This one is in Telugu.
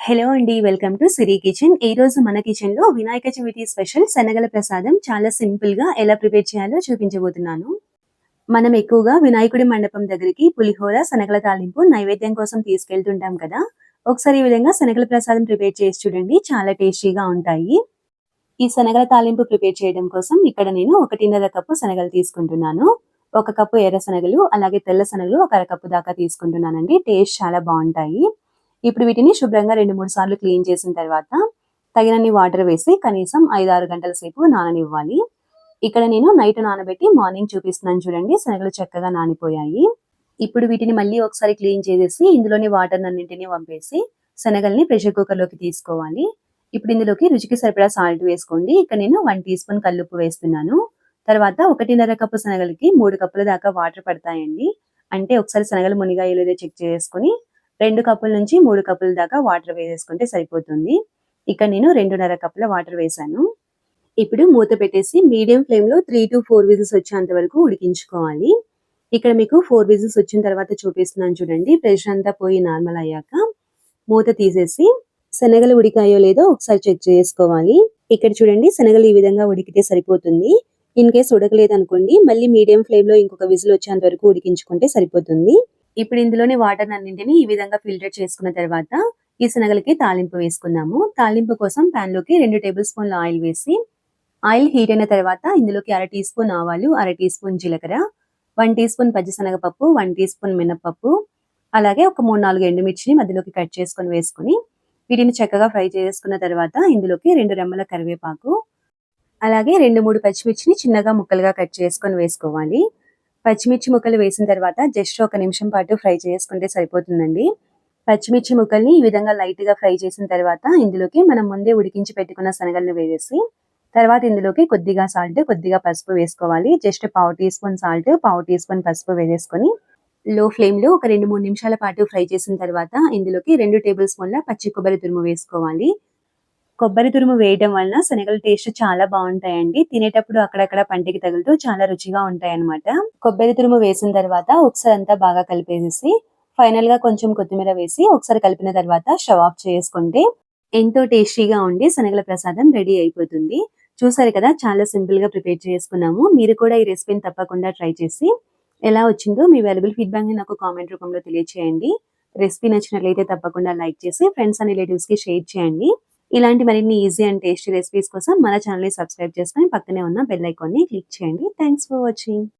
హలో అండి. Welcome to Siri kitchen. ఈరోజు మన కిచెన్‌లో వినాయక చవితి స్పెషల్ శనగల ప్రసాదం చాలా సింపుల్‌గా ఎలా ప్రిపేర్ చేయాలో చూపించబోతున్నాను. మనం ఎక్కువగా వినాయకుడి మండపం దగ్గరికి పులిహోర, శనగల తాలింపు నైవేద్యం కోసం తీసుకెళ్తుంటాం కదా! ఒకసారి ఈ విధంగా శనగల ప్రసాదం ప్రిపేర్ చేసి చూడండి. చాలా టేస్టీగా ఉంటాయి. ఈ శనగల తాలింపు ప్రిపేర్ చేయడం కోసం ఇక్కడ నేను 1:30 కప్పు శనగలు తీసుకుంటున్నాను. 1 కప్పు ఎర్ర శనగలు, అలాగే తెల్ల శనగలు ఒక అరకప్పు దాకా తీసుకుంటున్నానండి. టేస్ట్ చాలా బావుంటాయి. ఇప్పుడు వీటిని శుభ్రంగా 2, 3 సార్లు క్లీన్ చేసిన తర్వాత తగినన్ని వాటర్ వేసి కనీసం 5, 6 గంటల సేపు నాననివ్వాలి. ఇక్కడ నేను నైట్ నానబెట్టి మార్నింగ్ చూపిస్తున్నాను చూడండి. శనగలు చక్కగా నానిపోయాయి. ఇప్పుడు వీటిని మళ్ళీ ఒకసారి క్లీన్ చేసేసి ఇందులోని వాటర్‌నన్నింటిని వంపేసి శనగల్ని ప్రెషర్ కుక్కర్‌లోకి తీసుకోవాలి. ఇప్పుడు ఇందులోకి రుచికి సరిపడా సాల్ట్ వేసుకోండి. ఇక్కడ నేను 1 టీ స్పూన్ కల్లుప్పు వేస్తున్నాను. తర్వాత 1:30 కప్పు శనగలకి 3 కప్పుల దాకా వాటర్ పడతాయండి. అంటే ఒకసారి శనగలు మునిగాయో లేదో చెక్ చేసుకొని 2 కప్పుల నుంచి 3 కప్పుల దాకా వాటర్ వేసేసుకుంటే సరిపోతుంది. ఇక్కడ నేను 2:30 కప్పుల వాటర్ వేశాను. ఇప్పుడు మూత పెట్టేసి మీడియం ఫ్లేమ్‌లో 3-4 విజిల్స్ వచ్చేంత వరకు ఉడికించుకోవాలి. ఇక్కడ మీకు 4 విజిల్స్ వచ్చిన తర్వాత చూపిస్తున్నాను చూడండి. ప్రెషర్ అంతా పోయి నార్మల్ అయ్యాక మూత తీసేసి శనగలు ఉడికాయో లేదో ఒకసారి చెక్ చేసుకోవాలి. ఇక్కడ చూడండి శనగలు ఈ విధంగా ఉడికితే సరిపోతుంది. ఇన్ కేస్ ఉడకలేదనుకోండి మళ్ళీ మీడియం ఫ్లేమ్‌లో ఇంకొక విజిల్ వచ్చేంత వరకు ఉడికించుకుంటే సరిపోతుంది. ఇప్పుడు ఇందులోని వాటర్‌నన్నింటిని ఈ విధంగా ఫిల్టర్ చేసుకున్న తర్వాత ఈ శనగలకి తాలింపు వేసుకుందాము. తాలింపు కోసం పాన్‌లోకి 2 టేబుల్ స్పూన్ల ఆయిల్ వేసి ఆయిల్ హీట్ అయిన తర్వాత ఇందులోకి అర టీ స్పూన్ ఆవాలు, అర టీ స్పూన్ జీలకర్ర, 1 టీ స్పూన్ పచ్చిశనగపప్పు, 1 టీ స్పూన్ మినపప్పు, అలాగే ఒక 3, 4 ఎండుమిర్చిని మధ్యలోకి కట్ చేసుకొని వేసుకొని వీటిని చక్కగా ఫ్రై చేసుకున్న తర్వాత ఇందులోకి 2 రెమ్మల కరివేపాకు, అలాగే 2, 3 పచ్చిమిర్చిని చిన్నగా ముక్కలుగా కట్ చేసుకొని వేసుకోవాలి. పచ్చిమిర్చి ముక్కలు వేసిన తర్వాత జస్ట్ 1 నిమిషం పాటు ఫ్రై చేసుకుంటే సరిపోతుందండి. పచ్చిమిర్చి ముక్కల్ని ఈ విధంగా లైట్‌గా ఫ్రై చేసిన తర్వాత ఇందులోకి మనం ముందే ఉడికించి పెట్టుకున్న శనగలను వేసేసి తర్వాత ఇందులోకి కొద్దిగా సాల్ట్, కొద్దిగా పసుపు వేసుకోవాలి. జస్ట్ పావు టీ స్పూన్ సాల్ట్, పావు టీ స్పూన్ పసుపు వేసేసుకొని లో ఫ్లేమ్‌లో ఒక 2, 3 నిమిషాల పాటు ఫ్రై చేసిన తర్వాత ఇందులోకి 2 టేబుల్ స్పూన్ల పచ్చి కొబ్బరి తురుము వేసుకోవాలి. కొబ్బరి తురుము వేయడం వలన శనగల టేస్ట్ చాలా బావుంటాయండి. తినేటప్పుడు అక్కడక్కడ పంటికి తగులుతూ చాలా రుచిగా ఉంటాయన్నమాట. కొబ్బరి తురుము వేసిన తర్వాత ఒకసారి అంతా బాగా కలిపేసేసి ఫైనల్‌గా కొంచెం కొత్తిమీర వేసి ఒకసారి కలిపిన తర్వాత స్టవ్ ఆఫ్ చేసుకుంటే ఎంతో టేస్టీగా ఉండి శనగల ప్రసాదం రెడీ అయిపోతుంది. చూసారు కదా చాలా సింపుల్‌గా ప్రిపేర్ చేసుకున్నాము. మీరు కూడా ఈ రెసిపీని తప్పకుండా ట్రై చేసి ఎలా వచ్చిందో మీ వాల్యుబుల్ ఫీడ్‌బ్యాక్‌ని నాకు కామెంట్ రూపంలో తెలియచేయండి. రెసిపీ నచ్చినట్లయితే తప్పకుండా లైక్ చేసి ఫ్రెండ్స్ అండ్ రిలేటివ్స్‌కి షేర్ చేయండి. ఇలాంటి మరిన్ని ఈజీ అండ్ టేస్టీ రెసిపీస్ కోసం మన ఛానెల్‌ని సబ్స్క్రైబ్ చేసుకొని పక్కనే ఉన్న బెల్ ఐకాన్‌ని క్లిక్ చేయండి. Thanks for watching.